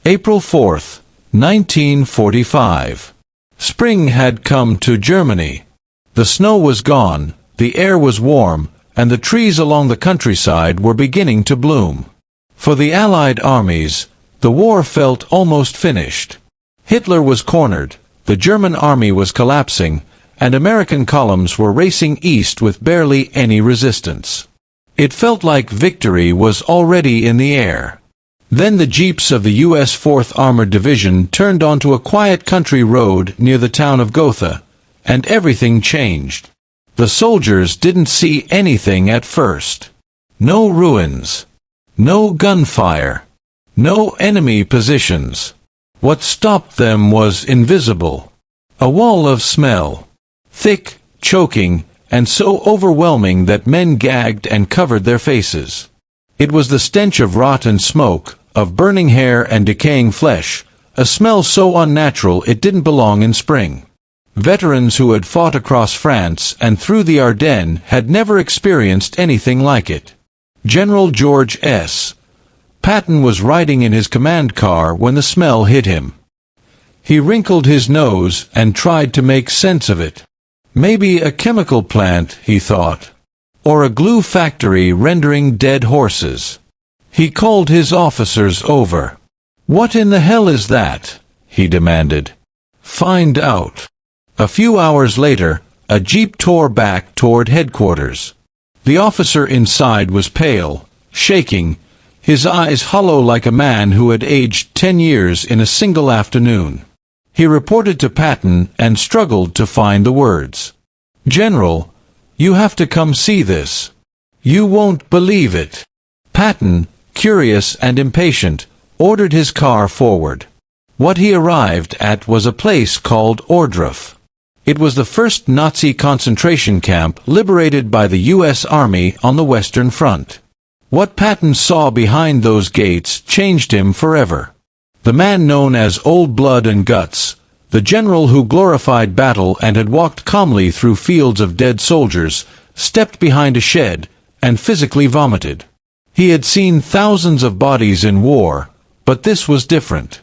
April 4th, 1945. Spring had come to Germany. The snow was gone, the air was warm, and the trees along the countryside were beginning to bloom. For the Allied armies, the war felt almost finished. Hitler was cornered, the German army was collapsing, and American columns were racing east with barely any resistance. It felt like victory was already in the air. Then the jeeps of the U.S. 4th Armored Division turned onto a quiet country road near the town of Gotha, and everything changed. The soldiers didn't see anything at first. No ruins. No gunfire. No enemy positions. What stopped them was invisible. A wall of smell. Thick, choking, and so overwhelming that men gagged and covered their faces. It was the stench of rot and smoke, of burning hair and decaying flesh, a smell so unnatural it didn't belong in spring. Veterans who had fought across France and through the Ardennes had never experienced anything like it. General George S. Patton was riding in his command car when the smell hit him. He wrinkled his nose and tried to make sense of it. Maybe a chemical plant, he thought. Or a glue factory rendering dead horses. He called his officers over. "What in the hell is that?" he demanded. "Find out." A few hours later, a jeep tore back toward headquarters. The officer inside was pale, shaking, his eyes hollow like a man who had aged 10 years in a single afternoon. He reported to Patton and struggled to find the words. "General, you have to come see this. You won't believe it." Patton, curious and impatient, ordered his car forward. What he arrived at was a place called Ohrdruf. It was the first Nazi concentration camp liberated by the U.S. Army on the Western Front. What Patton saw behind those gates changed him forever. The man known as Old Blood and Guts, the general who glorified battle and had walked calmly through fields of dead soldiers, stepped behind a shed and physically vomited. He had seen thousands of bodies in war, but this was different.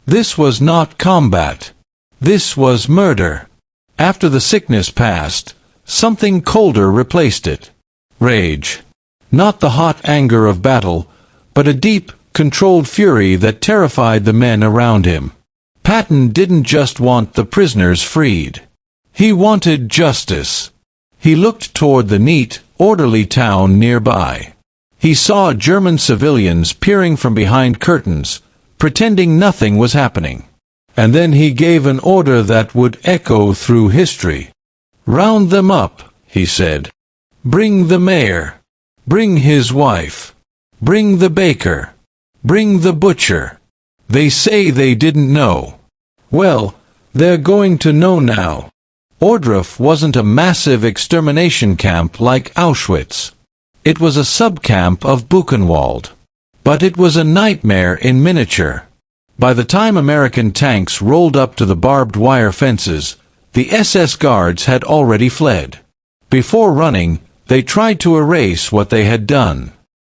This was not combat. This was murder. After the sickness passed, something colder replaced it. Rage. Not the hot anger of battle, but a deep, controlled fury that terrified the men around him. Patton didn't just want the prisoners freed. He wanted justice. He looked toward the neat, orderly town nearby. He saw German civilians peering from behind curtains, pretending nothing was happening. And then he gave an order that would echo through history. "Round them up," he said. "Bring the mayor. Bring his wife. Bring the baker. Bring the butcher. They say they didn't know. Well, they're going to know now." Ohrdruf wasn't a massive extermination camp like Auschwitz. It was a subcamp of Buchenwald. But it was a nightmare in miniature. By the time American tanks rolled up to the barbed wire fences, the SS guards had already fled. Before running, they tried to erase what they had done.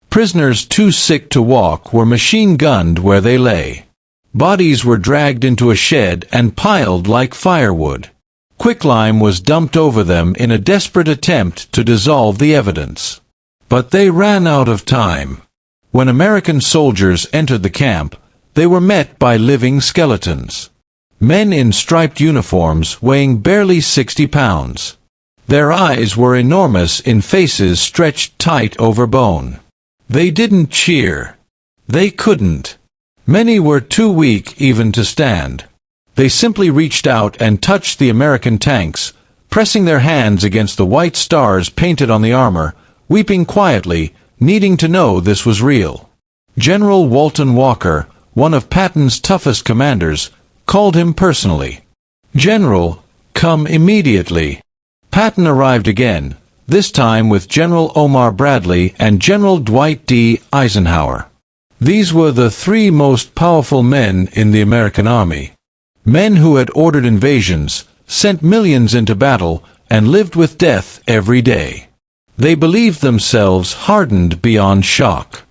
Prisoners too sick to walk were machine-gunned where they lay. Bodies were dragged into a shed and piled like firewood. Quicklime was dumped over them in a desperate attempt to dissolve the evidence. But they ran out of time. When American soldiers entered the camp, they were met by living skeletons. Men in striped uniforms weighing barely 60 pounds. Their eyes were enormous in faces stretched tight over bone. They didn't cheer. They couldn't. Many were too weak even to stand. They simply reached out and touched the American tanks, pressing their hands against the white stars painted on the armor, weeping quietly, needing to know this was real. General Walton Walker, one of Patton's toughest commanders, called him personally. "General, come immediately." Patton arrived again, this time with General Omar Bradley and General Dwight D. Eisenhower. These were the three most powerful men in the American Army. Men who had ordered invasions, sent millions into battle, and lived with death every day. They believed themselves hardened beyond shock.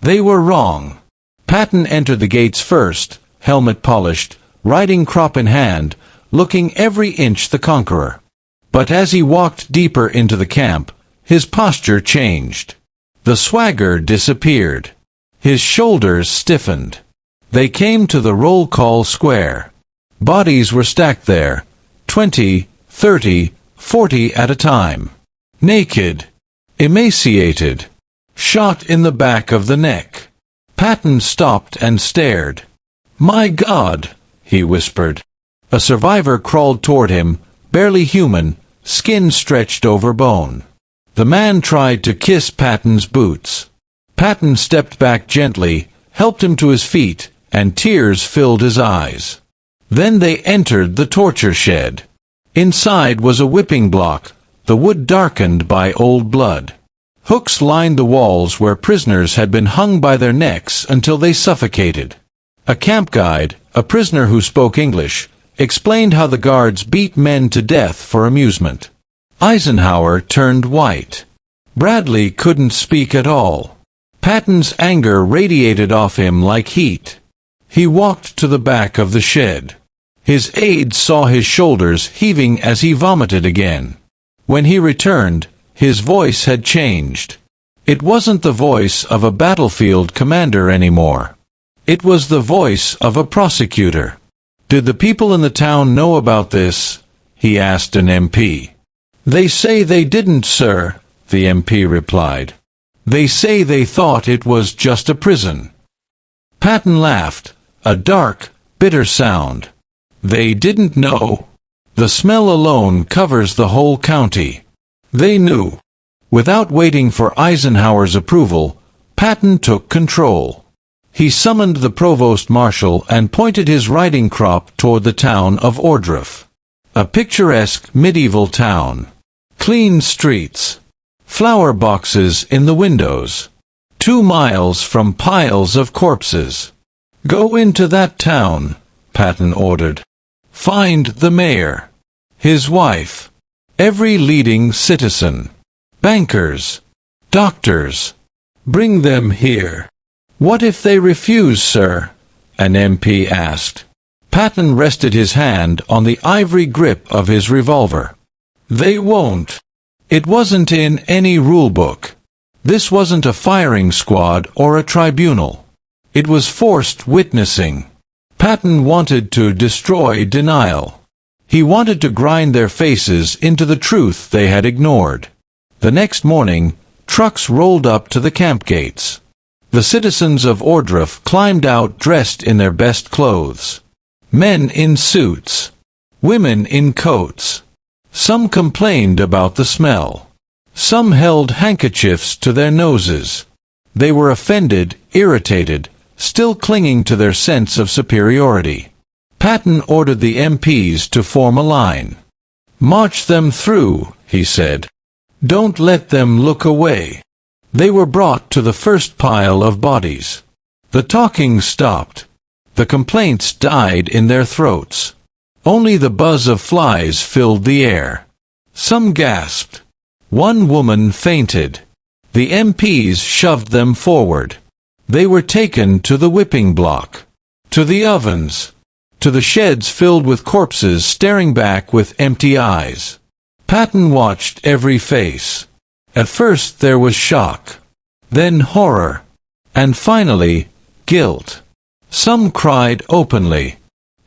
They were wrong. Patton entered the gates first, helmet polished, riding crop in hand, looking every inch the conqueror. But as he walked deeper into the camp, his posture changed. The swagger disappeared. His shoulders stiffened. They came to the roll call square. Bodies were stacked there, 20, 30, 40 at a time. Naked, emaciated, shot in the back of the neck. Patton stopped and stared. "My God," he whispered. A survivor crawled toward him, barely human, skin stretched over bone. The man tried to kiss Patton's boots. Patton stepped back gently, helped him to his feet, and tears filled his eyes. Then they entered the torture shed. Inside was a whipping block, the wood darkened by old blood. Hooks lined the walls where prisoners had been hung by their necks until they suffocated. A camp guide, a prisoner who spoke English, explained how the guards beat men to death for amusement. Eisenhower turned white. Bradley couldn't speak at all. Patton's anger radiated off him like heat. He walked to the back of the shed. His aides saw his shoulders heaving as he vomited again. When he returned, his voice had changed. It wasn't the voice of a battlefield commander anymore. It was the voice of a prosecutor. "Did the people in the town know about this?" he asked an MP. "They say they didn't, sir," the MP replied. "They say they thought it was just a prison." Patton laughed, a dark, bitter sound. "They didn't know. The smell alone covers the whole county. They knew." Without waiting for Eisenhower's approval, Patton took control. He summoned the provost marshal and pointed his riding crop toward the town of Ohrdruf. A picturesque medieval town. Clean streets. Flower boxes in the windows. 2 miles from piles of corpses. "Go into that town," Patton ordered. "Find the mayor, his wife, every leading citizen, bankers, doctors. Bring them here." "What if they refuse, sir?" an MP asked. Patton rested his hand on the ivory grip of his revolver. "They won't. It wasn't in any rulebook. This wasn't a firing squad or a tribunal. It was forced witnessing." Patton wanted to destroy denial. He wanted to grind their faces into the truth they had ignored. The next morning, trucks rolled up to the camp gates. The citizens of Ohrdruf climbed out dressed in their best clothes. Men in suits. Women in coats. Some complained about the smell. Some held handkerchiefs to their noses. They were offended, irritated, still clinging to their sense of superiority. Patton ordered the MPs to form a line. "March them through," he said. "Don't let them look away." They were brought to the first pile of bodies. The talking stopped. The complaints died in their throats. Only the buzz of flies filled the air. Some gasped. One woman fainted. The MPs shoved them forward. They were taken to the whipping block, to the ovens, to the sheds filled with corpses staring back with empty eyes. Patton watched every face. At first there was shock, then horror, and finally, guilt. Some cried openly.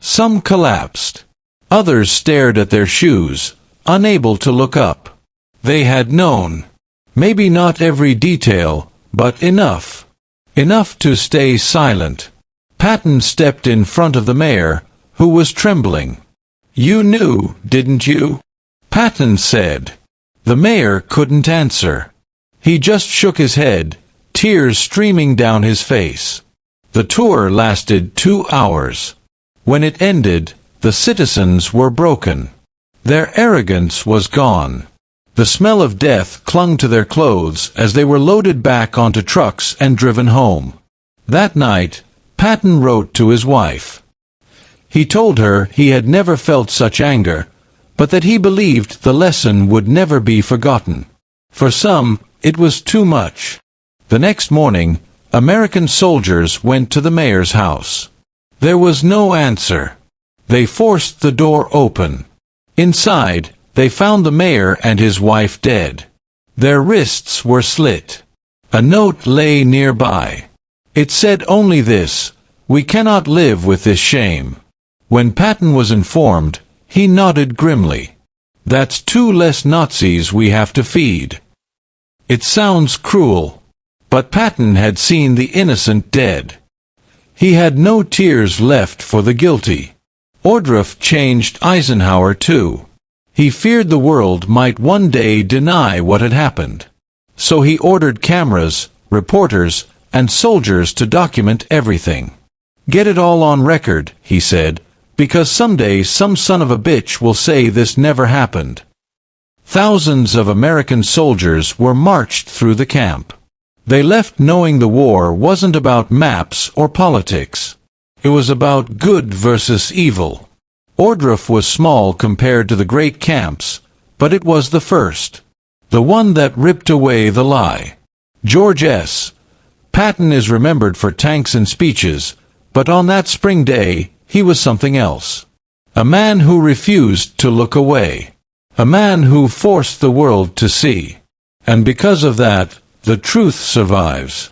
Some collapsed. Others stared at their shoes, unable to look up. They had known. Maybe not every detail, but enough. Enough to stay silent. Patton stepped in front of the mayor, who was trembling. "You knew, didn't you?" Patton said. The mayor couldn't answer. He just shook his head, tears streaming down his face. The tour lasted 2 hours. When it ended, the citizens were broken. Their arrogance was gone. The smell of death clung to their clothes as they were loaded back onto trucks and driven home. That night, Patton wrote to his wife. He told her he had never felt such anger, but that he believed the lesson would never be forgotten. For some, it was too much. The next morning, American soldiers went to the mayor's house. There was no answer. They forced the door open. Inside, they found the mayor and his wife dead. Their wrists were slit. A note lay nearby. It said only this: "We cannot live with this shame." When Patton was informed, he nodded grimly. "That's 2 less Nazis we have to feed." It sounds cruel, but Patton had seen the innocent dead. He had no tears left for the guilty. Ohrdruf changed Eisenhower too. He feared the world might one day deny what had happened. So he ordered cameras, reporters, and soldiers to document everything. "Get it all on record," he said, "because someday some son of a bitch will say this never happened." Thousands of American soldiers were marched through the camp. They left knowing the war wasn't about maps or politics. It was about good versus evil. Ohrdruf was small compared to the great camps, but it was the first. The one that ripped away the lie. George S. Patton is remembered for tanks and speeches, but on that spring day, he was something else. A man who refused to look away. A man who forced the world to see. And because of that, the truth survives.